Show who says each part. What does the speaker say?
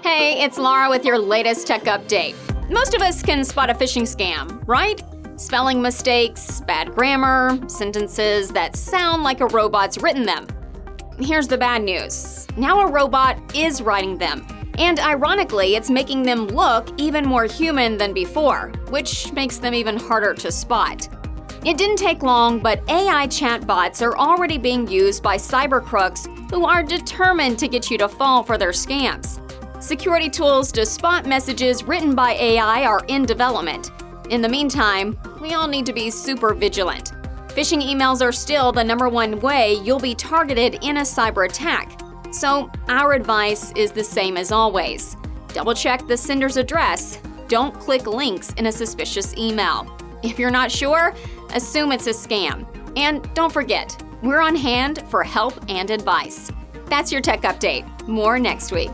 Speaker 1: Hey, it's Laura with your latest tech update. Most of us can spot a phishing scam, right? Spelling mistakes, bad grammar, sentences that sound like a robot's written them. Here's the bad news. Now a robot is writing them. And ironically, it's making them look even more human than before, which makes them even harder to spot. It didn't take long, but AI chatbots are already being used by cyber crooks who are determined to get you to fall for their scams. Security tools to spot messages written by AI are in development. In the meantime, we all need to be super vigilant. Phishing emails are still the #1 way you'll be targeted in a cyber attack. So our advice is the same as always. Double-check the sender's address. Don't click links in a suspicious email. If you're not sure, assume it's a scam. And don't forget, we're on hand for help and advice. That's your tech update. More next week.